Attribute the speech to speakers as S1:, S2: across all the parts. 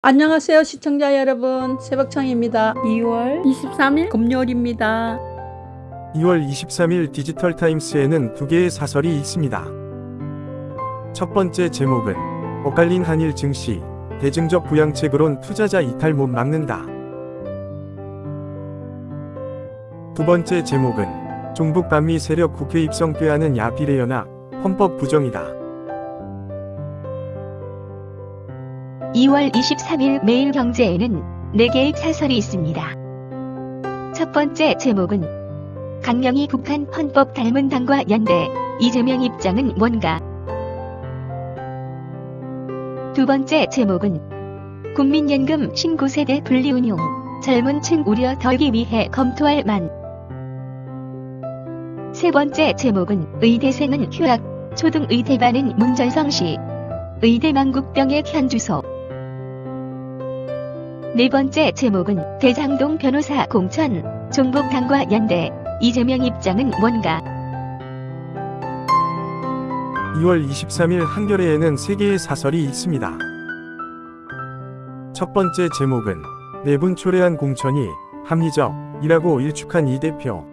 S1: 안녕하세요 시청자 여러분, 새벽청입니다. 2월 23일 금요일입니다.
S2: 2월 23일 디지털타임스에는 두 개의 사설이 있습니다. 첫 번째 제목은 엇갈린 한일 증시, 대증적 부양책으론 투자자 이탈 못 막는다. 두 번째 제목은 종북 반미 세력 국회 입성 꾀하는 야비례연합, 헌법 부정이다.
S3: 2월 23일 매일경제에는 4개의 사설이 있습니다. 첫 번째 제목은 강령이 북한 헌법 닮은 당과 연대, 이재명 입장은 뭔가. 두 번째 제목은 국민연금 신구세대 분리운용, 젊은 층 우려 덜기 위해 검토할 만. 세 번째 제목은 의대생은 휴학, 초등의대반은 문전성시, 의대 만국병의 현주소. 네 번째 제목은 대장동 변호사 공천, 종북당과 연대, 이재명 입장은 뭔가.
S2: 2월 23일 한겨레에는 3개의 사설이 있습니다. 첫 번째 제목은 내분 초래한 공천이 합리적이라고 일축한 이 대표.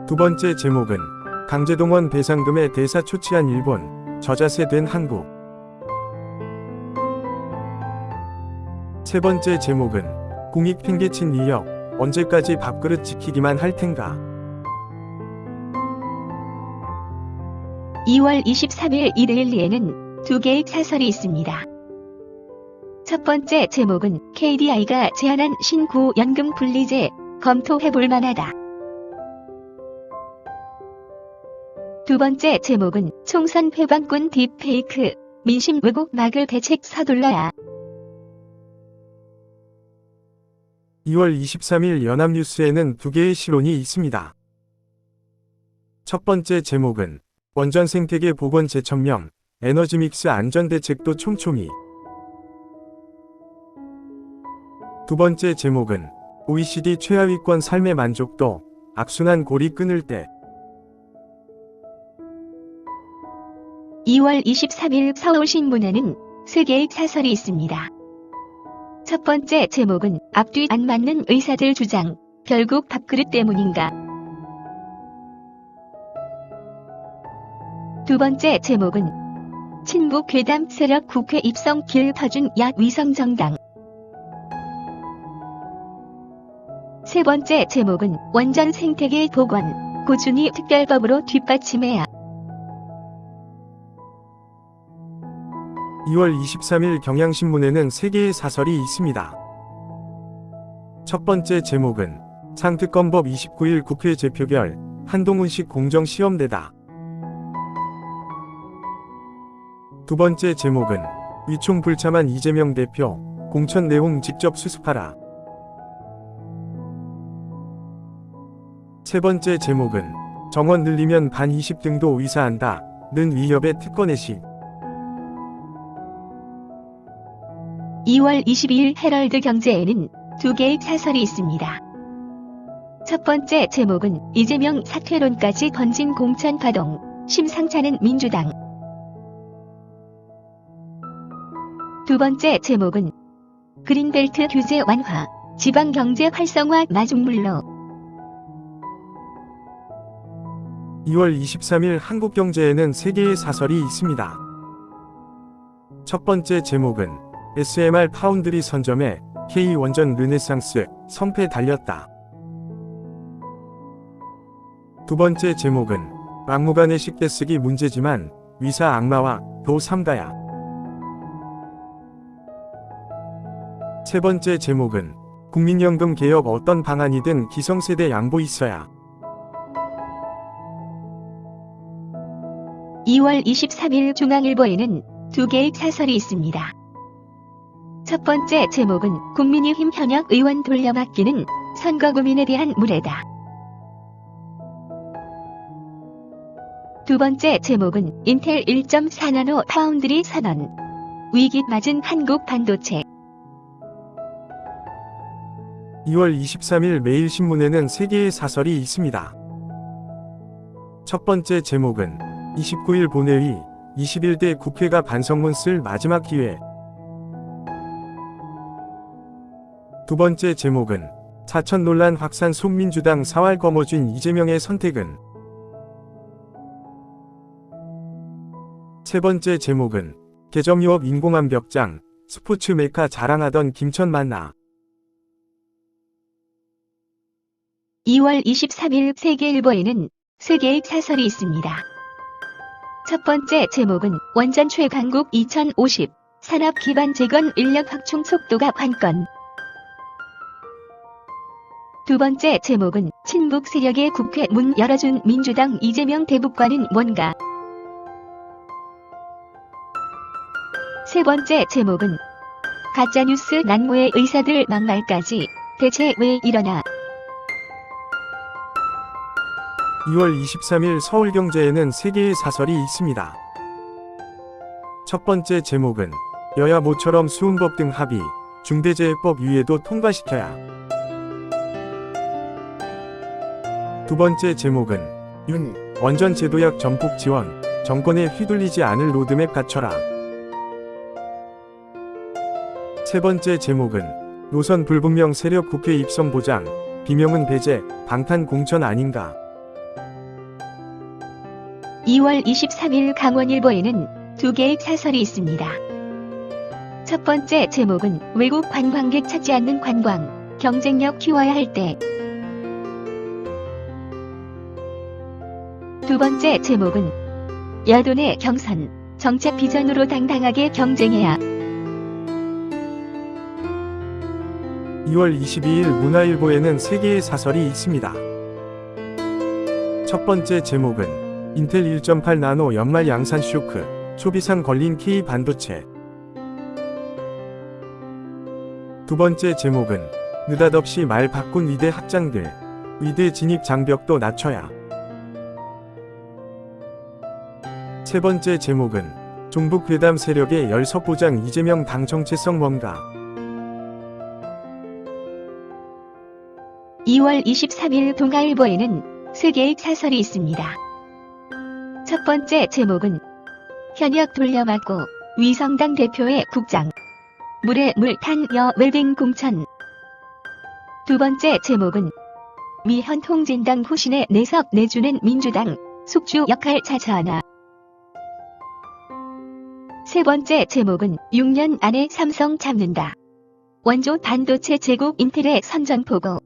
S2: 두 번째 제목은 강제동원 배상금에 대사 초치한 일본, 저자세 된 한국. 세 번째 제목은 공익 팽개친 이역, 언제까지 밥그릇 지키기만 할 텐가.
S3: 2월 23일 이데일리에는 2개의 사설이 있습니다. 첫 번째 제목은 KDI가 제안한 신구연금 분리제, 검토해볼 만하다. 두 번째 제목은 총선 회방꾼 딥페이크, 민심 왜곡 막을 대책 서둘러야.
S2: 2월 23일 연합뉴스에는 2개의 실론이 있습니다. 첫 번째 제목은 원전 생태계 복원 재천명, 에너지 믹스 안전대책도 촘촘히. 두 번째 제목은 OECD 최하위권 삶의 만족도, 악순환 고리 끊을 때.
S3: 2월 23일 서울신문에는 3개의 사설이 있습니다. 첫 번째 제목은 앞뒤 안 맞는 의사들 주장, 결국 밥그릇 때문인가. 두 번째 제목은 친북 괴담 세력 국회 입성 길 터준 야 위성정당. 세 번째 제목은 원전 생태계 복원, 꾸준히 특별법으로 뒷받침해야.
S2: 2월 23일 경향신문에는 3개의 사설이 있습니다. 첫 번째 제목은 상특검법 29일 국회 재표결, 한동훈식 공정시험대다. 두 번째 제목은 위총 불참한 이재명 대표, 공천 내용 직접 수습하라. 세 번째 제목은 정원 늘리면 반 20등도 의사한다, 는 위협의 특권의식.
S3: 2월 22일 헤럴드 경제에는 2개의 사설이 있습니다. 첫 번째 제목은 이재명 사퇴론까지 번진 공천 파동, 심상찮은 민주당. 두 번째 제목은 그린벨트 규제 완화, 지방경제 활성화 마중물로.
S2: 2월 23일 한국경제에는 3개의 사설이 있습니다. 첫 번째 제목은 SMR 파운드리 선점에 K원전 르네상스, 성패 달렸다. 두 번째 제목은 막무가내 식대쓰기 문제지만 위사 악마와 도 삼가야. 세 번째 제목은 국민연금 개혁 어떤 방안이든 기성세대 양보 있어야.
S3: 2월 23일 중앙일보에는 2개의 사설이 있습니다. 첫 번째 제목은 국민의힘 현역 의원 돌려막기는 선거 고민에 대한 무례다. 두 번째 제목은 인텔 1.4나노 파운드리 선언, 위기 맞은 한국 반도체.
S2: 2월 23일 매일신문에는 3개의 사설이 있습니다. 첫 번째 제목은 29일 본회의, 21대 국회가 반성문 쓸 마지막 기회. 두 번째 제목은 사천 논란 확산 속 민주당 사활 거머쥔 이재명의 선택은. 세 번째 제목은 개점 유업 인공암벽장, 스포츠 메카 자랑하던 김천 만나.
S3: 2월 23일 세계일보에는 세 개의 사설이 있습니다. 첫 번째 제목은 원전 최강국 2050, 산업 기반 재건 인력 확충 속도가 관건. 두 번째 제목은 친북 세력의 국회 문 열어준 민주당 이재명 대북과는 뭔가. 세 번째 제목은 가짜뉴스 난무의 의사들 막말까지 대체 왜 이러나.
S2: 2월 23일 서울경제에는 세 개의 사설이 있습니다. 첫 번째 제목은 여야 모처럼 수은법 등 합의, 중대재해법 위에도 통과시켜야. 두 번째 제목은 윤, 원전 제도약 전폭 지원, 정권에 휘둘리지 않을 로드맵 갖춰라. 세 번째 제목은 노선 불분명 세력 국회 입성 보장, 비명은 배제, 방탄 공천 아닌가.
S3: 2월 23일 강원일보에는 두 개의 사설이 있습니다. 첫 번째 제목은 외국 관광객 찾지 않는 관광, 경쟁력 키워야 할 때. 두 번째 제목은 여돈의 경선, 정책 비전으로 당당하게 경쟁해야.
S2: 2월 22일 문화일보에는 세 개의 사설이 있습니다. 첫 번째 제목은 인텔 1.8 나노 연말 양산 쇼크, 소비상 걸린 K 반도체. 두 번째 제목은 느닷없이 말 바꾼 의대 학장들, 의대 진입 장벽도 낮춰야. 세 번째 제목은 종북 괴담 세력의 열석 보장 이재명 당 정체성 뭔가.
S3: 2월 23일 동아일보에는 세 개의 사설이 있습니다. 첫 번째 제목은 현역 돌려막고 위성당 대표의 국장, 물에 물 탄 여 웰빙 공천. 두 번째 제목은 미현 통진당 후신의 내석 내주는 민주당, 숙주 역할 자처하나. 세 번째 제목은 6년 안에 삼성 잡는다. 원조 반도체 제국 인텔의 선전포고.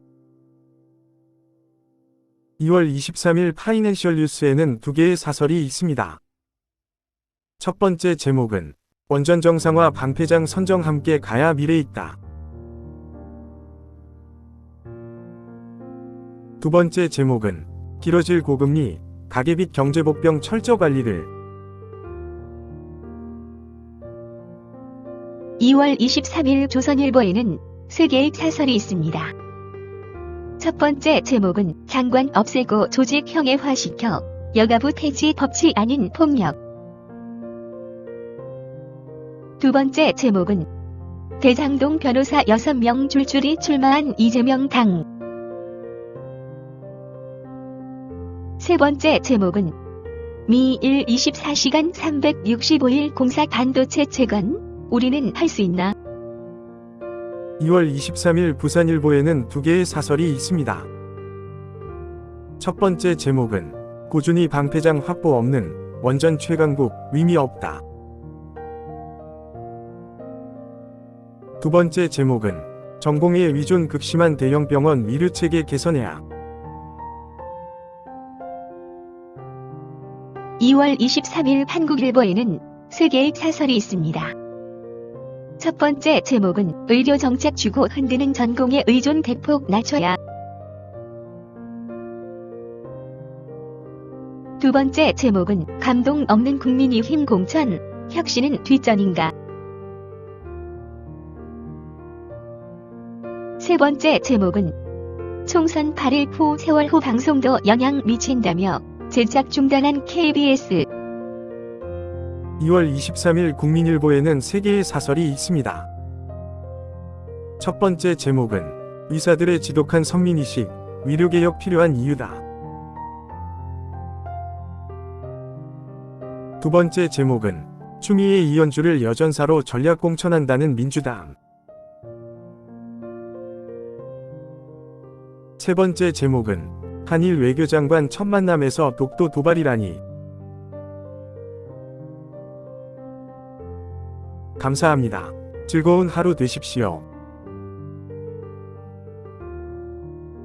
S2: 2월 23일 파이낸셜 뉴스에는 두 개의 사설이 있습니다. 첫 번째 제목은 원전 정상화 방패장 선정 함께 가야 미래 있다. 두 번째 제목은 길어질 고금리, 가계빚 경제복병 철저 관리를.
S3: 2월 23일 조선일보에는 세 개의 사설이 있습니다. 첫 번째 제목은 장관 없애고 조직 형해화시켜 여가부 폐지 법치 아닌 폭력. 두 번째 제목은 대장동 변호사 6명 줄줄이 출마한 이재명 당. 세 번째 제목은 미일 24시간 365일 공사 반도체 재건, 우리는 할 수 있나?
S2: 2월 23일 부산일보에는 두 개의 사설이 있습니다. 첫 번째 제목은 꾸준히 방패장 확보 없는 원전 최강국 의미 없다. 두 번째 제목은 전공의에 위존 극심한 대형 병원 의료체계 개선해야.
S3: 2월 23일 한국일보에는 세 개의 사설이 있습니다. 첫 번째 제목은 의료정책 주고 흔드는 전공의 의존 대폭 낮춰야. 두 번째 제목은 감동 없는 국민의힘 공천, 혁신은 뒷전인가. 세 번째 제목은 총선 8일 후 세월호 방송도 영향 미친다며 제작 중단한 KBS.
S2: 2월 23일 국민일보에는 세 개의 사설이 있습니다. 첫 번째 제목은 의사들의 지독한 선민의식, 의료개혁 필요한 이유다. 두 두 번째 제목은 추미애 이현주를 여전사로 전략 공천한다는 민주당. 세 번째 제목은 한일 외교장관 첫 만남에서 독도 도발이라니. 감사합니다. 즐거운 하루 되십시오.